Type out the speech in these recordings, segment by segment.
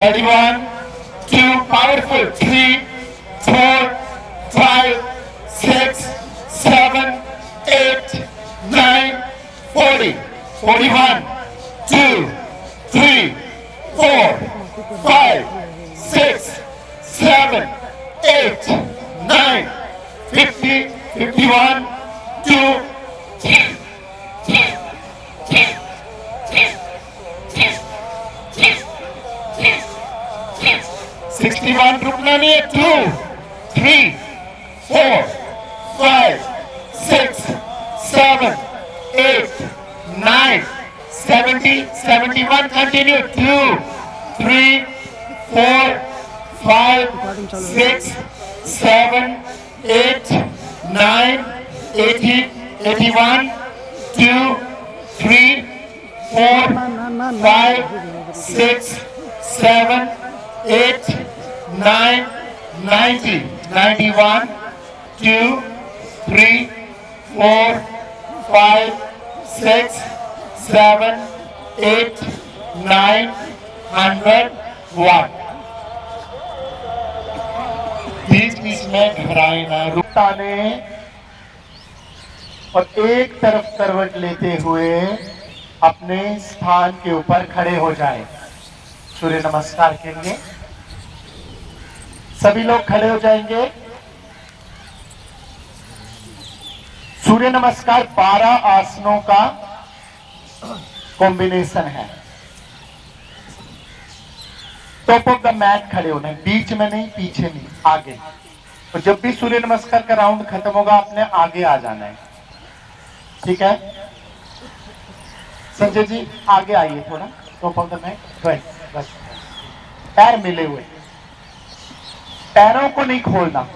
Ready, one, two, powerful. 3, 4, 5, 6, 7, 8, 9, 40. 41, 2, 3, 4, 5, 6, 7, 8, 9, 50, 51, 2, 61 रुकना नहीं है 2 3 4 5 6 7 8 9 70 71 continue 2 3 4 5 6 7 8 9 80 81 2 3 4 5 6 7 8 9 90 91 2 3 4 5 6 7 8 9 100 1 बीच बीच में घबराए ना रुकता ने और एक तरफ करवट लेते हुए अपने स्थान के ऊपर खड़े हो जाए। सूर्य नमस्कार के लिए सभी लोग खड़े हो जाएंगे। सूर्य नमस्कार 12 आसनों का कॉम्बिनेशन है। टॉप ऑफ द मैट खड़े होना है, बीच में नहीं, पीछे नहीं, आगे। और जब भी सूर्य नमस्कार का राउंड खत्म होगा आपने आगे आ जाना है, ठीक है। संजय जी आगे आइए थोड़ा, टॉप ऑफ द मैट बस। पैर मिले हुए, पैरों को नहीं खोलना।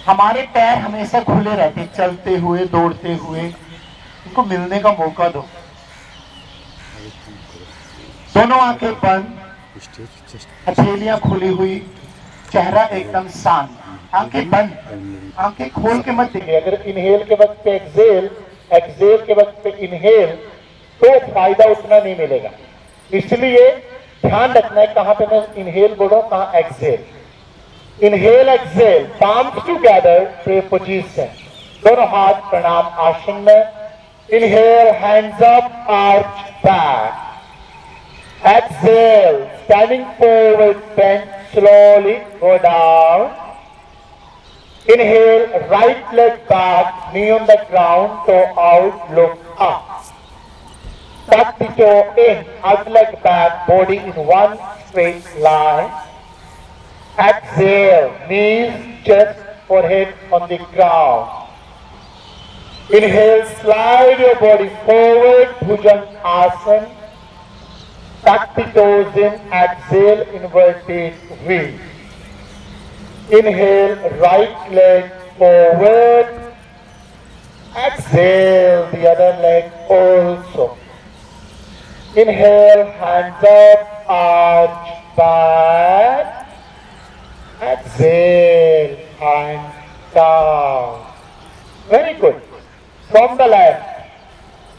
हमारे पैर हमेशा खुले रहते, चलते हुए दौड़ते हुए, उनको मिलने का मौका दो। दोनों आंखें बंद, हथेलियां खुली हुई, चेहरा एकदम शांत, आंखें बंद, आंखें खोल के मत दिखे। अगर इनहेल के वक्त पे एक्सेल, एक्सेल के वक्त पे इनहेल, तो फायदा उतना नहीं मिलेगा। इसलिए ध्यान रखना है कहां पे मैं इनहेल बोल रहा हूं, कहां exhale. Inhale exhale, palms together, prayer position, दोनों हाथ प्रणाम आसन में। Inhale, hands up, arch back. Exhale, standing forward, bend slowly, go down. Inhale, right leg back, knee on the ground, toe out, look up. Tuck the toe in, other leg back, body in one straight line. Exhale, knees, chest, forehead on the ground. Inhale, slide your body forward, Bhujangasana. Tuck the toes in, exhale, inverted V. Inhale, right leg forward. Exhale, the other leg also. Inhale, hands up, arch back. Exhale, hands down. Very good. From the left.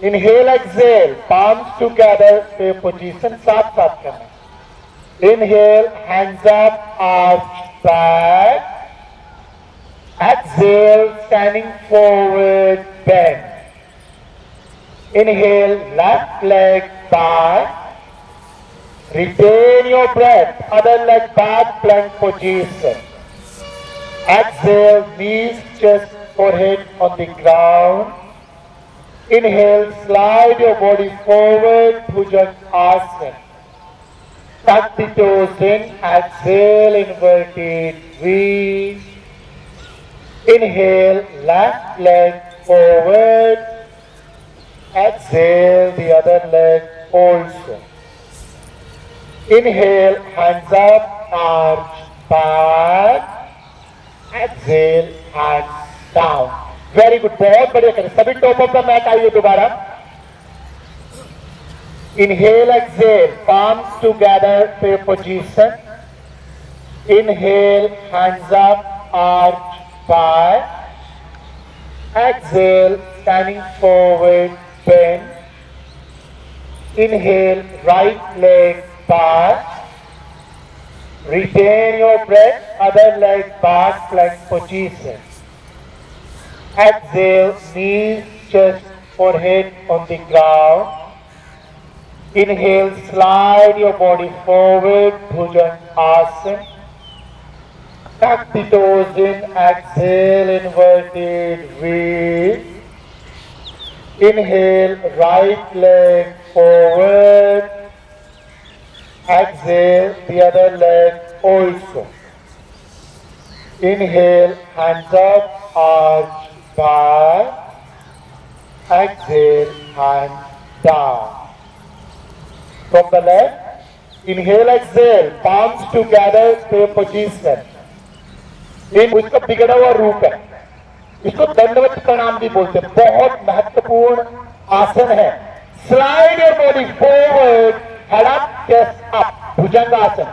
Inhale, exhale, palms together, prayer position, साथ साथ करना. Inhale, hands up, arch back. Exhale, standing forward, bend. Inhale, left leg back. Retain your breath, other leg back, plank position. Exhale, knees, chest, forehead on the ground. Inhale, slide your body forward, Bhujangasana. Tuck the toes in, exhale, inverted V. Inhale, left leg forward. Exhale, the other leg also. Inhale, hands up, arch back. Exhale, hands down. Very good. बहुत बढ़िया करें सभी। Top of the mat आइए दोबारा। Inhale, exhale, palms together, prayer position. Inhale, hands up, arch back. Exhale, standing forward, bend. Inhale, right leg back. Retain your breath, other leg back, plank position. Exhale, knees, chest, forehead on the ground. Inhale, slide your body forward, Bhujangasana. Tuck the toes in, exhale, inverted V. Inhale, right leg forward. Exhale, the other leg also. Inhale, hands up, arch back. Exhale, hand down. From the left, inhale, exhale, palms together, same position. इसका बिगड़ा हुआ रूप है, इसको दंडवत प्रणाम भी बोलते हैं। बहुत महत्वपूर्ण आसन है। Slide your body forward, head up, chest up, Bhujangasana.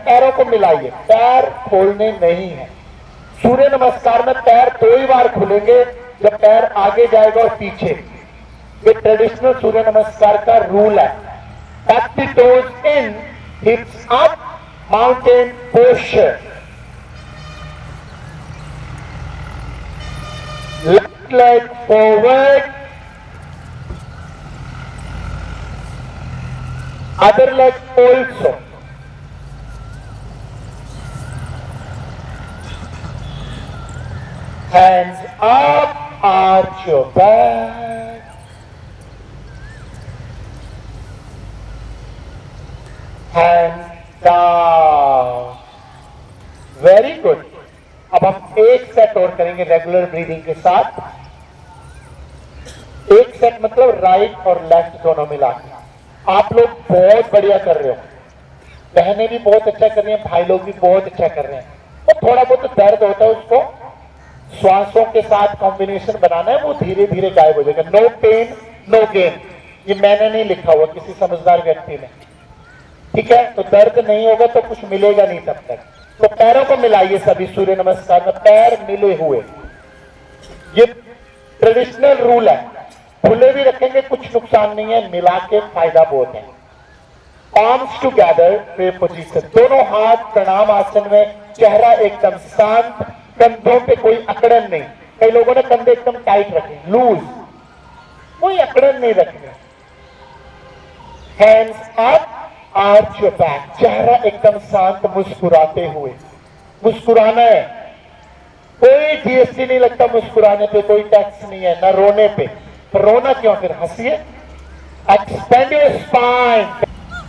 पैरों को मिलाइए, पैर खोलने नहीं है। सूर्य नमस्कार में पैर 2 ही बार खुलेंगे, जब पैर आगे जाएगा और पीछे। ये ट्रेडिशनल सूर्य नमस्कार का रूल है। Tuck the toes in, hips up, mountain posture. Left leg forward, other leg also. Hands up, arch your back. Hands down. Very good. अब हम एक सेट और करेंगे रेगुलर ब्रीदिंग के साथ। एक सेट मतलब राइट और लेफ्ट दोनों मिला के। आप लोग बहुत बढ़िया कर रहे हो, बहनें भी बहुत अच्छा कर रही हैं, भाई लोग भी बहुत अच्छा कर रहे हैं। और थोड़ा बहुत दर्द होता है, उसको श्वासों के साथ कॉम्बिनेशन बनाना है, वो धीरे धीरे गायब हो जाएगा। नो पेन नो गेन, ये मैंने नहीं लिखा हुआ, किसी समझदार व्यक्ति ने। ठीक है, तो दर्द नहीं होगा तो कुछ मिलेगा नहीं तब तक। तो पैरों को मिलाइए सभी सूर्य नमस्कार में, पैर मिले हुए। ये ट्रेडिशनल रूल है। खुले भी रखेंगे कुछ नुकसान नहीं है, मिला के फायदा बहुत है। आर्म्स टुगेदर, प्रे पोजीशन, दोनों हाथ प्रणाम आसन में, चेहरा एकदम शांत, कंधों पे कोई अकड़न नहीं। कई लोगों ने कंधे एकदम टाइट रखे, लूज, कोई अकड़न नहीं रखनी। Hands up, arch your back, चेहरा एकदम शांत, मुस्कुराते हुए। मुस्कुराना है, कोई जीएसटी नहीं लगता मुस्कुराने पे, कोई टैक्स नहीं है, ना रोने पे। तो रोना क्यों, फिर हंसिए। एक्सपेंड योर स्पाइन,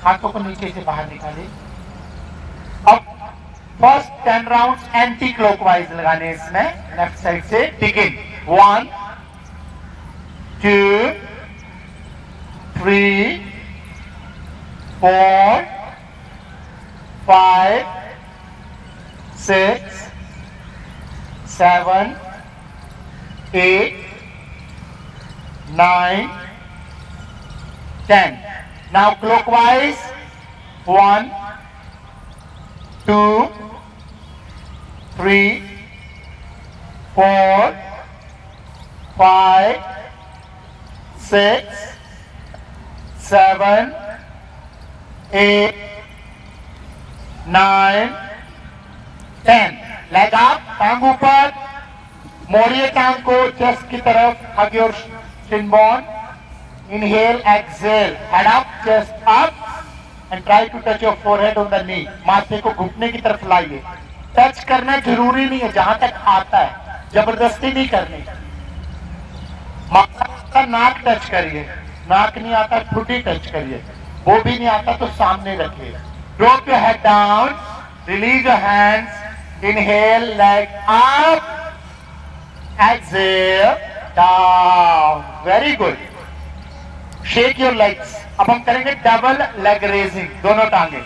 हाथों को नीचे से बाहर निकालिए। अब फर्स्ट 10 राउंड्स एंटी क्लॉकवाइज लगाने इसमें, लेफ्ट साइड से। Begin 1 2 3 4 5 6 7 8 9 10. Now clockwise 1 2 3 4 5 6 7 8 9 10. Leg up, टांग ऊपर, मोड़िए टांग को चेस्ट की तरफ, hug your shin bone. Inhale, exhale, head up, chest up, and try to touch your forehead on the knee. माथे को घुटने की तरफ लाइए। टच करना जरूरी नहीं है, जहां तक आता है, जबरदस्ती नहीं करनी। माथा नाक टच करिए, नाक नहीं आता ठुड्डी टच करिए, वो भी नहीं आता तो सामने रखिए। Drop your head down, release your hands, inhale, leg up, exhale, down. Very good. Shake your legs. अब हम करेंगे डबल लेग रेजिंग, दोनों टांगे।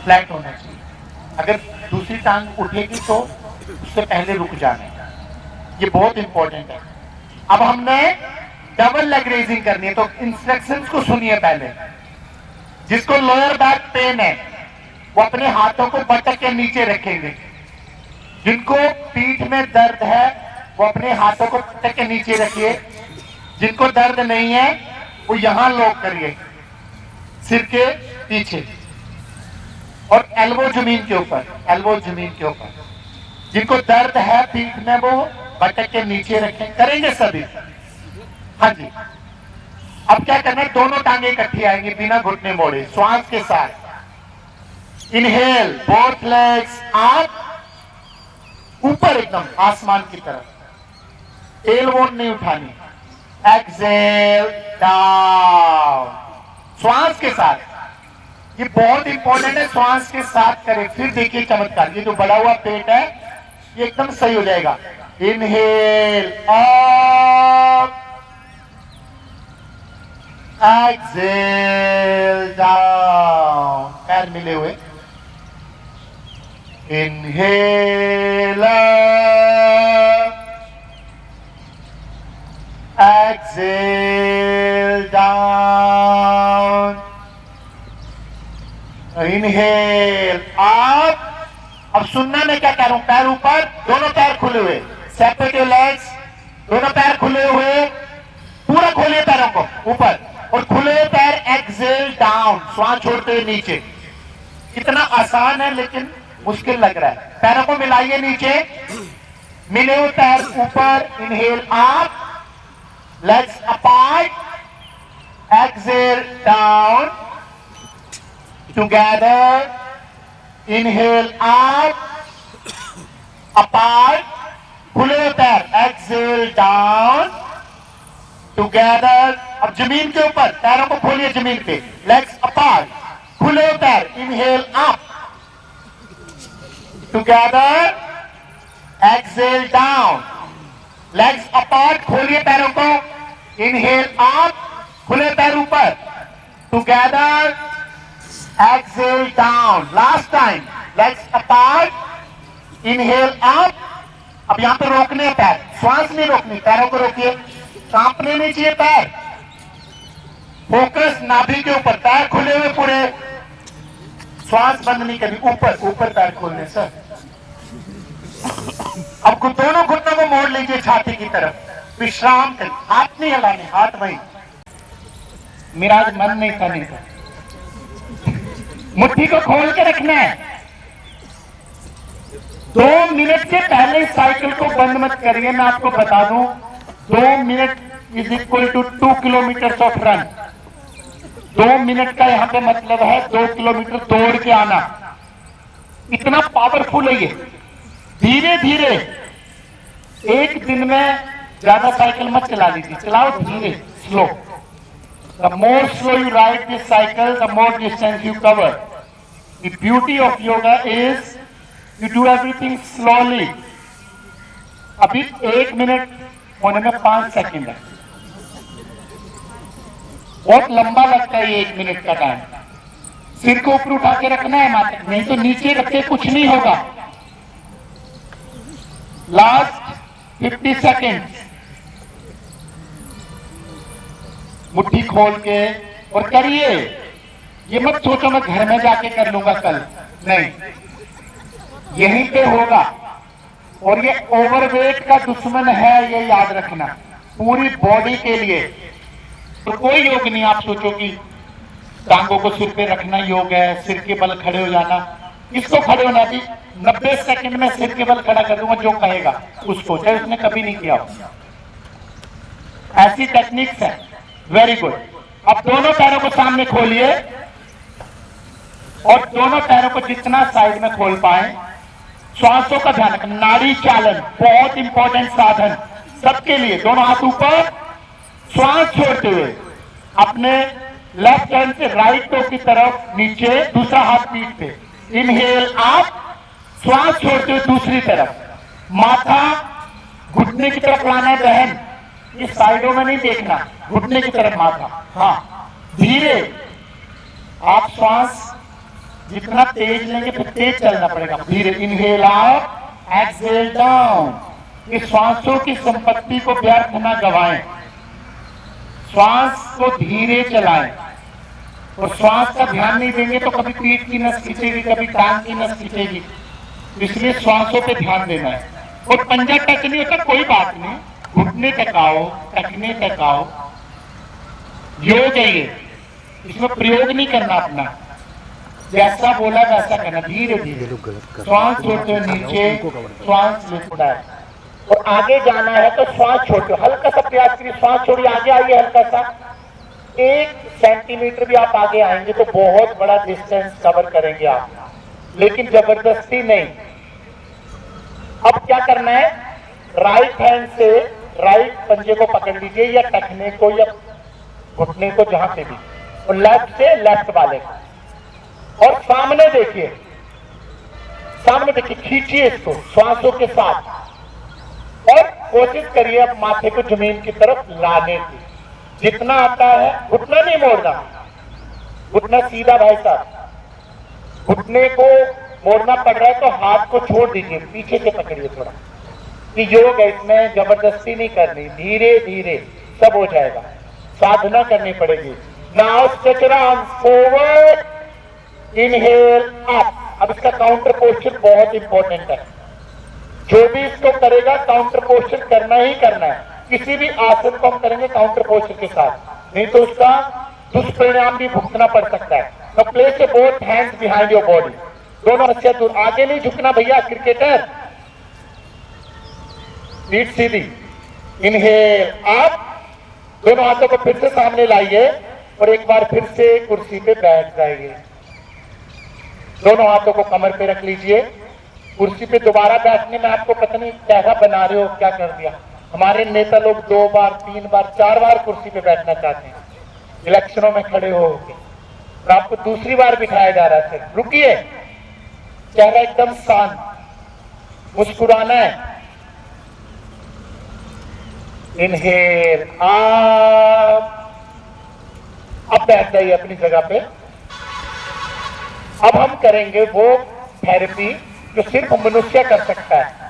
फ्लैट होना चाहिए। अगर दूसरी टांग उठेगी तो उससे पहले रुक जाना है, ये बहुत इंपॉर्टेंट है। अब हमने डबल लेग रेजिंग करनी है, तो इंस्ट्रक्शंस को सुनिए पहले। जिसको लोअर बैक पेन है वो अपने हाथों को बटक के नीचे रखेंगे। जिनको पीठ में दर्द है वो अपने हाथों को बटक के नीचे रखिए। जिनको दर्द नहीं है वो यहां लॉक करिए, सिर के पीछे, और एल्बो जमीन के ऊपर, एल्बो जमीन के ऊपर। जिनको दर्द है पीठ में वो बटक के नीचे रखें। करेंगे सभी? हाँ जी। अब क्या करना है, दोनों टांगे इकट्ठी आएंगी बिना घुटने मोड़े, श्वास के साथ। इनहेल, बोथ लेग्स अप, ऊपर एकदम आसमान की तरफ, टेलबोन नहीं उठानी। एक्सेल, डाउन, श्वास के साथ। ये बहुत इंपॉर्टेंट है, श्वास के साथ करें। फिर देखिए चमत्कार, ये जो बड़ा हुआ पेट है ये एकदम सही हो जाएगा। इनहेल अप, एक्सेल डाउन, पैर मिले हुए। Inhale up, exhale down, inhale up. अब सुनना मैं क्या कह रहा हूं, पैर ऊपर, दोनों पैर खुले हुए, सेपरेट योर लेग्स, दोनों पैर खुले हुए, पूरा खोलिए पैरों को ऊपर, और खुले पैर एक्सेल डाउन, श्वास छोड़ते हुए नीचे। कितना आसान है लेकिन मुश्किल लग रहा है। पैरों को मिलाइए नीचे, मिले हुए पैर ऊपर, inhale up, legs apart, exhale down, together, inhale up, apart, खुले पैर, एक्सेल डाउन, टुगेदर। अब जमीन के ऊपर, पैरों को खोलिए जमीन पे, लेग्स अपार्ट, खुले पैर, inhale up, together, exhale down, legs apart, खोलिए पैरों को, इनहेल अप, खुले पैर ऊपर, together, exhale down. Last time, legs apart, inhale up. अब यहां पे रोकने हैं पैर, श्वास नहीं रोकनी, पैरों को रोकिए, कांपने नहीं चाहिए पैर, फोकस नाभि के ऊपर, पैर खुले हुए पूरे, श्वास बंद नहीं करनी, ऊपर ऊपर पैर खोलने सर। अब दोनों घुटनों को मोड़ लीजिए छाती की तरफ, विश्राम करिए, हाथ नहीं हिलाने, हाथ वहीं। मेरा आज मन नहीं था, नहीं था। मुट्ठी को खोल के रखना है। 2 मिनट से पहले साइकिल को बंद मत करिए। मैं आपको बता दूं, 2 minute is equal to 2 kilometre of run. 2 minute का यहां पे मतलब है 2 किलोमीटर दौड़ के आना। इतना पावरफुल है ये। धीरे धीरे, एक दिन में ज्यादा साइकिल मत चला लीजिए, चलाओ धीरे, slow. The more slow you ride this cycle, the more distance you cover. The beauty of yoga is you do everything slowly. अभी 1 मिनट होने में 5 सेकंड है। बहुत लंबा लगता है ये 1 मिनट का टाइम। सिर को ऊपर उठा के रखना है माथा, नहीं तो नीचे रख के कुछ नहीं होगा। लास्ट 50 सेकंड, मुट्ठी खोल के और करिए। ये मत सोचो मैं घर में जाके कर लूंगा कल, नहीं, यहीं पे होगा। और ये ओवरवेट का दुश्मन है, ये याद रखना, पूरी बॉडी के लिए। तो कोई योग नहीं आप सोचो कि टांगों को सिर पे रखना योग है, सिर के बल खड़े हो जाना। किसको खड़े होना थी? 90 सेकंड में सिर के बल खड़ा कर दूंगा जो कहेगा उसको, चाहे उसने कभी नहीं किया हो। ऐसी टेक्निक्स है। Very good. अब दोनों पैरों को सामने खोलिए और दोनों पैरों को जितना साइड में खोल पाए, श्वासों का ध्यान रखना। नाड़ी चालन बहुत इंपॉर्टेंट साधन सबके लिए। दोनों हाथ ऊपर, श्वास छोड़ते हुए अपने लेफ्ट हैंड से राइट टो की तरफ नीचे, दूसरा हाथ पीठ पे, इनहेल अप, श्वास छोड़ते हुए दूसरी तरफ, माथा घुटने की तरफ लाना है बहन, ये साइडों में नहीं देखना, घुटने की तरफ माथा। हाँ, धीरे। आप श्वास जितना तेज लेंगे फिर तेज चलना पड़ेगा। धीरे, इनहेल अप, एक्सेल डाउन। इस श्वासों की संपत्ति को व्यर्थ न गवाएं, श्वास को धीरे चलाएं। और श्वास का ध्यान नहीं देंगे तो कभी पीठ की नस खींचेगी, कभी टांग की नस खींचेगी। इसलिए श्वासों पे ध्यान देना है। और पंजा टच नहीं होता, कोई बात नहीं, घुटने टकाओ, टकने टकाओ, योग है ये, इसमें प्रयोग नहीं करना अपना, जैसा बोला वैसा करना, धीरे धीरे श्वास छोड़ते हुए नीचे, श्वास लेता है और आगे जाना है तो श्वास छोड़ते, हल्का सा प्रयास करिए, श्वास छोड़िए, आगे आइए, हल्का सा 1 सेंटीमीटर भी आप आगे आएंगे तो बहुत बड़ा डिस्टेंस कवर करेंगे आप, लेकिन जबरदस्ती नहीं। अब क्या करना है, राइट हैंड से राइट पंजे को पकड़ लीजिए या टखने को या घुटने को, जहां से भी, और लेफ्ट से लेफ्ट वाले को, और सामने देखिए, सामने देखिए, खींचिए इसको श्वासों के साथ और कोशिश करिए अब माथे को जमीन की तरफ लाने की, जितना आता है। घुटना नहीं मोड़ना, घुटना सीधा भाई साहब, घुटने को मोड़ना पड़ रहा है तो हाथ को छोड़ दीजिए, पीछे से पकड़िए थोड़ा। कि योग है, इसमें जबरदस्ती नहीं करनी, धीरे धीरे सब हो जाएगा, साधना करनी पड़ेगी। Now stretch your arms forward, inhale up. अब इसका काउंटर पोस्चर बहुत इंपॉर्टेंट है, जो भी इसको करेगा काउंटर पोस्चर करना ही करना है। किसी भी आसन को हम करेंगे काउंटर पोस्चर के साथ, नहीं तो उसका दुष्परिणाम भी भुगतना पड़ सकता है। तो place your both hands behind your body, दोनों बच्चे दूर, आगे नहीं झुकना भैया, क्रिकेटर, पीठ सीधी। इनहेल अप, दोनों हाथों को फिर से सामने लाइए और एक बार फिर से कुर्सी पे बैठ जाइए। दोनों हाथों को कमर पे रख लीजिए। कुर्सी पे दोबारा बैठने में आपको पता नहीं कैसा बना रहे हो, क्या कर दिया। हमारे नेता लोग 2 बार 3 बार 4 बार कुर्सी पे बैठना चाहते हैं, इलेक्शनों में खड़े हो के, और आपको दूसरी बार बिठाया जा रहा है। रुकिए, चेहरा एकदम शांत, मुस्कुराना है। इनहेल अप, अब बैठ जाइए अपनी जगह पे। अब हम करेंगे वो थेरेपी जो सिर्फ मनुष्य कर सकता है,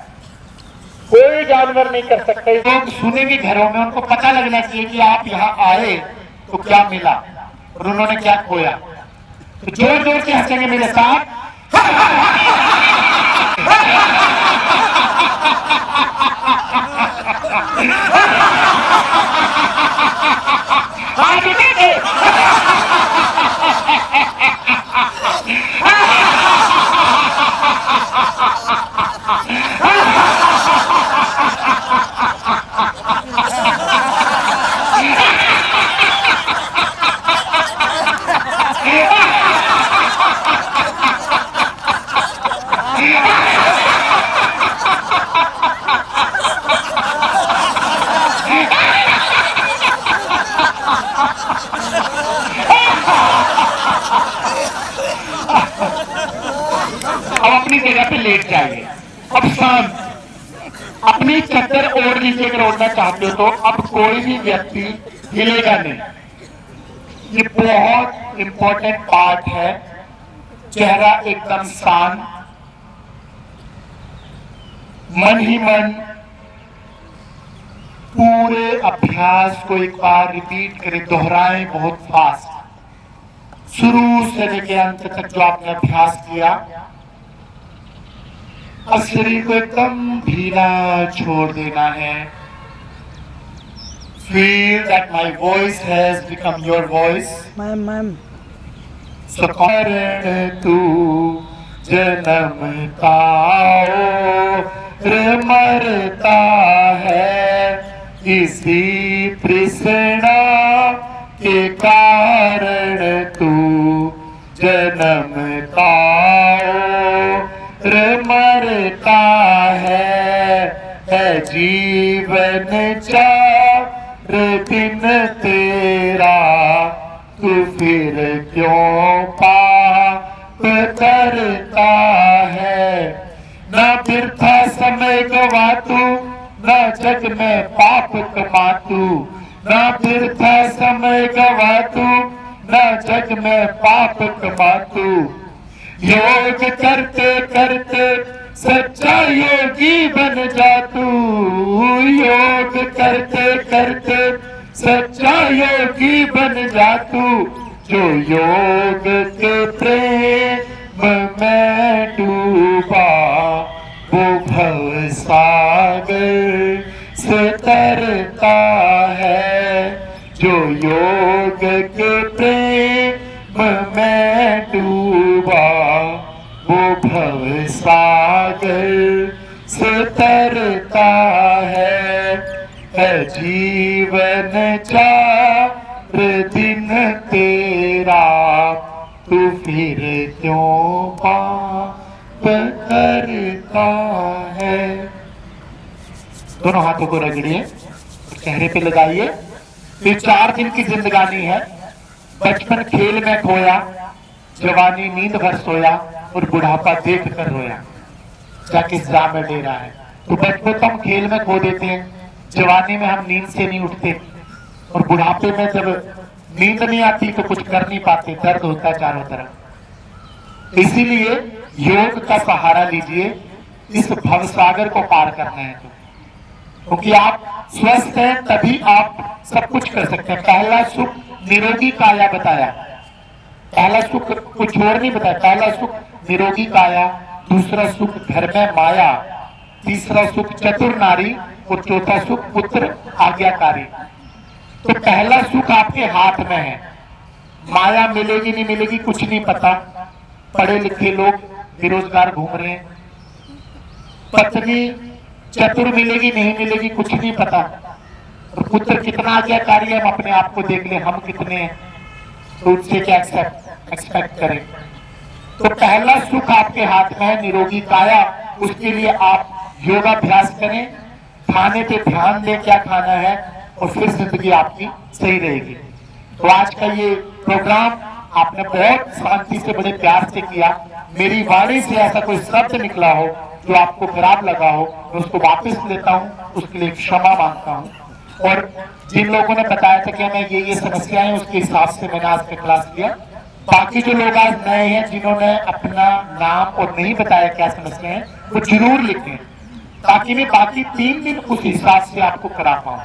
कोई जानवर नहीं कर सकता। लोग सुनेंगे घरों में, उनको पता लगना चाहिए कि आप यहाँ आए तो क्या मिला और उन्होंने क्या खोया। तो जोर जोर से हंसेंगे मेरे साथ। अब अपनी जगह पे लेट जाइए। अब शांत, अपनी चद्दर ओढ़ लीजिए अगर ओढ़ना चाहते हो तो। अब कोई भी व्यक्ति हिलेगा नहीं, ये बहुत इंपॉर्टेंट पार्ट है। चेहरा एकदम शांत, मन ही मन पूरे अभ्यास को एक बार रिपीट करें, दोहराएं बहुत फास्ट, शुरू से लेकर अंत तक जो आपने अभ्यास किया। अब शरीर को एकदम ढीला छोड़ देना है। Feel that my voice has become your voice. Ma'am So कारण तू जन्मता और मरता है, इसी तृष्णा के कारण तू जन्मता और मरता है जीवन 4 दिन तेरा, तू फिर क्यों पाप करता है। न वृथा समय गवा तू, न जग में पाप कमा तू, न वृथा समय गवा तू, न जग में पाप कमा तू। योग करते करते सच्चा योगी बन जा तू, योग करते करते सच्चा योगी बन जा तू। जो योग के प्रेम में डूबा, वो भव सागर से तरता है। जो योग के प्रेम में डूबा वो भव सागर से तरता है जीवन चार दिन तेरा तू फिर क्यों पाप करता है। दोनों हाथों को रगड़िए, चेहरे पे लगाइए। ये 4 दिन की जिंदगानी है। बचपन खेल में खोया, जवानी नींद भर सोया और बुढ़ापा देख कर रोया, जाके जा में डेरा है। तो बचपन तो हम खेल में खो देते हैं, जवानी में हम नींद से नहीं उठते, और बुढ़ापे में जब नींद नहीं आती तो कुछ कर नहीं पाते, दर्द होता है चारों तरफ। इसीलिए योग का सहारा लीजिए, इस भवसागर को पार करना है तो, क्योंकि आप स्वस्थ हैं तभी आप सब कुछ कर सकते हैं। पहला सुख निरोगी काया बताया, पहला सुख कुछ और नहीं बताया, पहला सुख निरोगी काया, दूसरा सुख घर में माया, तीसरा सुख चतुर नारी और चौथा सुख पुत्र आज्ञाकारी। तो पहला सुख आपके हाथ में है। माया मिलेगी नहीं मिलेगी कुछ नहीं पता, पढ़े लिखे लोग बेरोजगार घूम रहे हैं। पत्नी चतुर मिलेगी नहीं मिलेगी कुछ नहीं पता, और पुत्र कितना आज्ञाकारी है, हम अपने आप को देख ले, हम कितने हैं, तो उनसे क्या एक्सपेक्ट करें। तो पहला सुख आपके हाथ में है, निरोगी काया। उसके लिए आप योगाभ्यास करें, खाने पे ध्यान दें क्या खाना है, और फिर जिंदगी आपकी सही रहेगी। तो आज का ये प्रोग्राम आपने बहुत शांति से बड़े प्यार से किया। मेरी वाणी से ऐसा कोई शब्द निकला हो जो आपको खराब लगा हो, मैं उसको वापस लेता हूँ, उसके लिए क्षमा मांगता हूँ। और जिन लोगों ने बताया था कि हमें ये समस्याएं, उसके हिसाब से मैंने आज का क्लास लिया। बाकी जो लोग आज नए हैं जिन्होंने अपना नाम और नहीं बताया क्या समस्या है, वो जरूर लिखें, ताकि मैं बाकी 3 दिन उस हिसाब से आपको करा पाऊँ।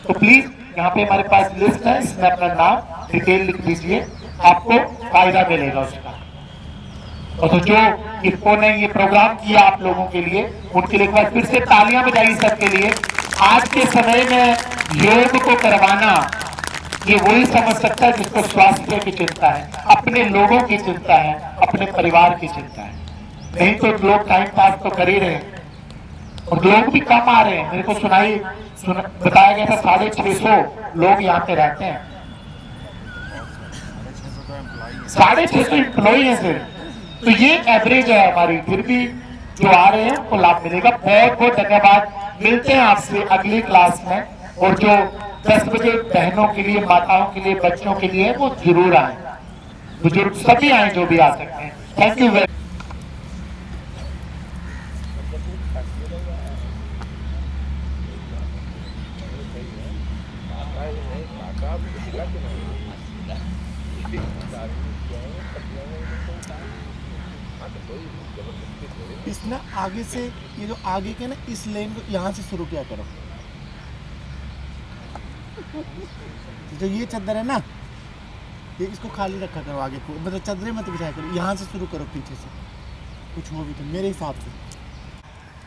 तो प्लीज यहाँ पे हमारे पास लिस्ट है, इसमें अपना नाम डिटेल लिख दीजिए, आपको फायदा मिलेगा उसका। और तो जो इनको ने ये प्रोग्राम किया आप लोगों के लिए, उनके लिए एक बार फिर से तालियां बजाइए सबके लिए। आज के समय में योग को करवाना, ये वही समझ सकता है जिसको स्वास्थ्य की चिंता है, अपने लोगों की चिंता है, अपने परिवार की चिंता है। नहीं तो लोग टाइम पास तो कर ही रहे हैं, और लोग भी कम आ रहे हैं। मेरे को बताया गया था 650 लोग यहाँ पे रहते हैं, 650 एम्प्लॉई है सिर्फ। तो ये एवरेज है हमारी, फिर भी जो आ रहे हैं उनको लाभ मिलेगा। बहुत बहुत धन्यवाद, मिलते हैं आपसे अगली क्लास में। और जो 10 बजे बहनों के लिए, माताओं के लिए, बच्चों के लिए वो जरूर आए, बुजुर्ग सभी आए जो भी आ सकते हैं। Thank you very. इस ना आगे से, ये जो आगे के ना इस लेन को यहाँ से शुरू किया करो। जो ये चद्दर है ना, ये इसको खाली रखा करो आगे को, मतलब चद्दरें मत बिछाया करो, यहाँ से शुरू करो पीछे से, कुछ हो भी तो मेरे हिसाब से।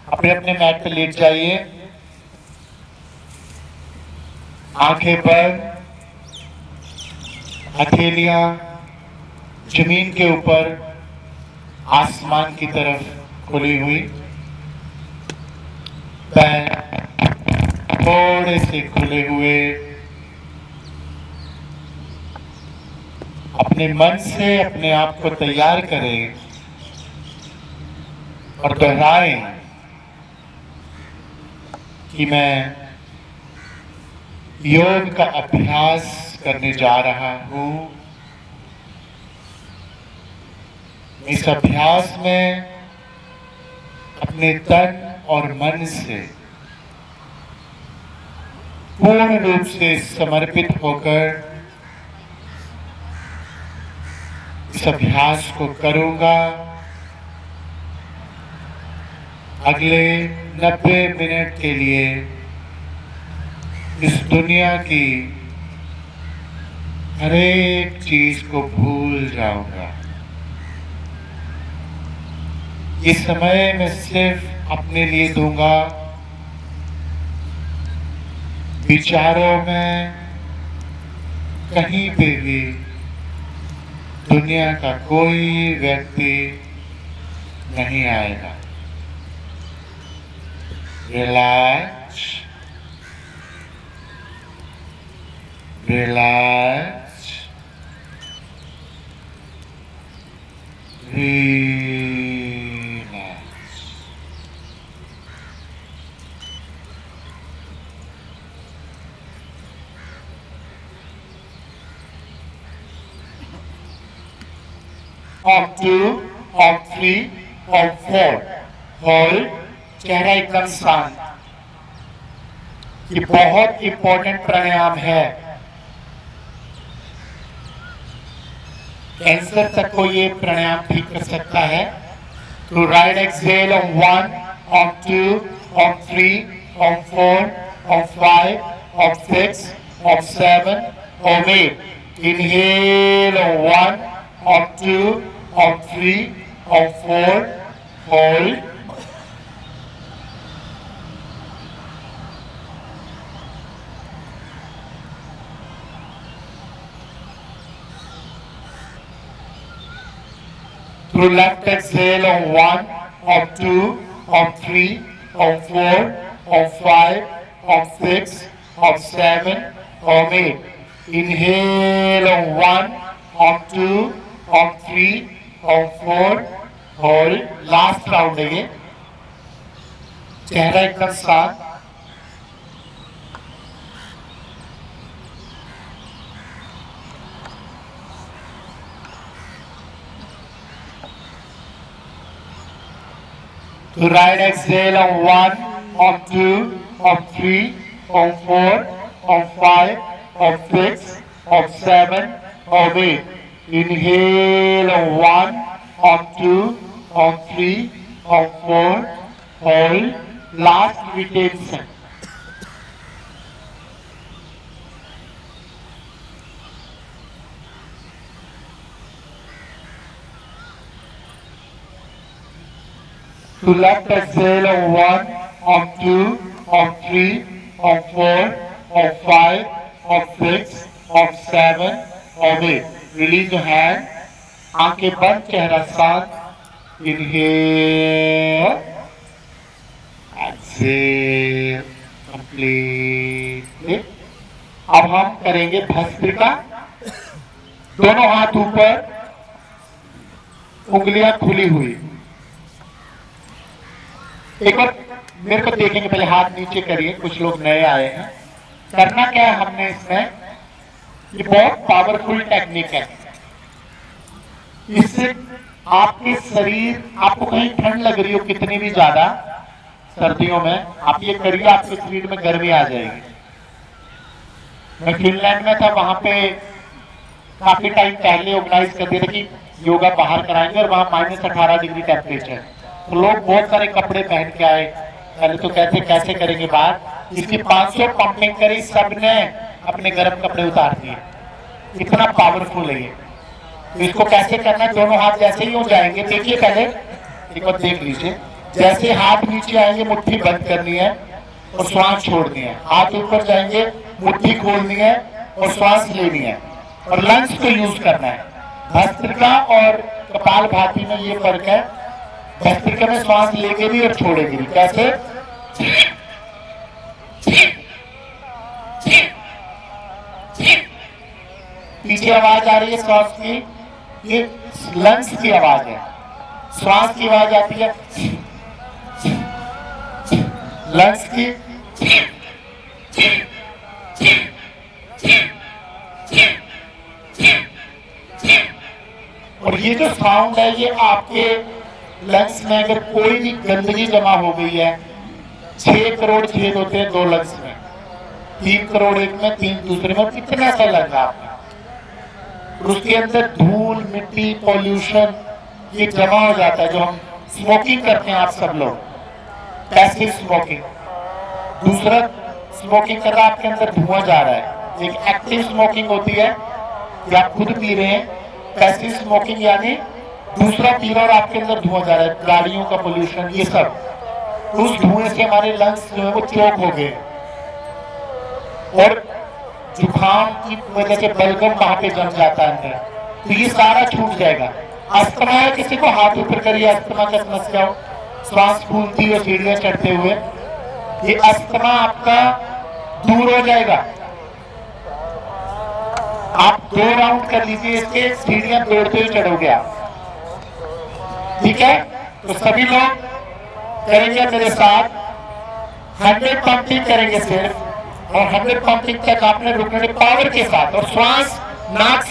अपने अपने मैट पे लेट जाइए, आंखें बंद, हथेलियां जमीन के ऊपर, आसमान की तरफ खुली हुई, पैर थोड़े से खुले हुए। अपने मन से अपने आप को तैयार करें और दोहराएं कि मैं योग का अभ्यास करने जा रहा हूं। इस अभ्यास में अपने तन और मन से पूर्ण रूप से समर्पित होकर इस अभ्यास को करूंगा। अगले 90 मिनट के लिए इस दुनिया की हर एक चीज को भूल जाऊंगा। ये समय मैं सिर्फ अपने लिए दूंगा, विचारों में, कहीं पे भी दुनिया का कोई व्यक्ति नहीं आएगा। Relax, relax, relax. Of 2, of 3, of 4 hold, चेहरा एकदम शांत। ये बहुत इंपॉर्टेंट प्राणायाम है। कैंसर तक को ये प्राणायाम ठीक कर सकता है। तो right exhale on 1, on 2, on 3, on 4, on 5, on 6, on 7, on 8। Inhale on 1, on 2, on 3, on 4, hold. Through left exhale on 1, on 2, on 3, on 4, on 5, on 6, on 7, on 8. Inhale on 1, on 2, on 3, on 4, hold. Last round again. चेहरा एकदम शांत। To right exhale on 1, on 2, on 3, on 4, on 5, on 6, on 7, on 8. Inhale on 1, on 2, on 3, on 4, hold. Last retention. To left exhale on 1, on 2, on 3, on 4, on 5, on 6, on 7, on 8. Release your hand. आंखें बंद, चेहरा शांत। Inhale. Exhale. Completely. अब हम करेंगे भस्त्रिका। दोनों हाथ ऊपर, उंगलियां खुली हुई। एक बार मेरे को देखेंगे, पहले हाथ नीचे करिए। कुछ लोग नए आए हैं। करना क्या है हमने इसमें, ये बहुत पावरफुल टेक्निक है। इससे आपके शरीर, आपको कहीं ठंड लग रही हो कितनी भी ज्यादा सर्दियों में, आप ये करिए, आपके शरीर में गर्मी आ जाएगी। मैं फिनलैंड में था, वहां पे काफी टाइम पहले ऑर्गेनाइज कर दिया था कि योगा बाहर कराएंगे, और वहां -18 डिग्री टेम्परेचर। तो लोग बहुत सारे कपड़े पहन के आए। पहले तो कहते कैसे करेंगे बाहर, इसकी 500 पंपिंग करी, सबने अपने गर्म कपड़े उतार दिए। इतना पावरफुल है ये। तो इसको कैसे करना है, दोनों हाथ जैसे ही हो जाएंगे, देखिए पहले एक बार देख लीजिए। जैसे हाथ नीचे आएंगे, मुट्ठी बंद करनी है और श्वास छोड़नी है। हाथ ऊपर जाएंगे, मुट्ठी खोलनी है और श्वास लेनी है, और लंग्स को यूज करना है। भस्त्रिका और कपालभाति में ये फर्क है। भस्त्रिका में श्वास लेके भी और छोड़ेगी भी। कैसे, पीछे आवाज आ रही है श्वास की, ये लंग्स की आवाज है। श्वास की आवाज आती है लंग्स की। और ये जो साउंड है, ये आपके लंग्स में अगर कोई भी गंदगी जमा हो गई है, 6 करोड़ छेद होते हैं 2 लंग्स में, 3 करोड़ एक में, 3 दूसरे में, कितना सा लगा आपने, उसके अंदर धूल मिट्टी पॉल्यूशन ये जमा हो जाता है। जो हम स्मोकिंग करते हैं, आप सब लोग पैसिव स्मोकिंग, दूसरा स्मोकिंग कर रहा है, आपके अंदर धुआं जा रहा है। एक एक्टिव स्मोकिंग होती है कि आप खुद पी रहे हैं। पैसिव स्मोकिंग यानी दूसरा पी रहा और आपके अंदर धुआं जा रहा है, गाड़ियों का पोल्यूशन, ये सब। उस धुएं से हमारे लंग्स जो है वो चोक हो गए। और जुकाम की वजह से बलगम वहां पे जम जाता है अंदर, तो ये सारा छूट जाएगा। अस्थमा है, किसी को हाथ ऊपर करिए, अस्थमा का समस्या हो, श्वास फूलती है सीढ़ियां चढ़ते हुए, ये अस्थमा आपका दूर हो जाएगा। आप 2 राउंड कर लीजिए इसके, सीढ़ियां दौड़ते हुए चढ़ोगे आप, ठीक है। तो सभी लोग करेंगे मेरे साथ, 100 पंपिंग करेंगे सिर्फ, और 100 पंपिंग तक आपने रुकने पावर के साथ, और श्वास नाक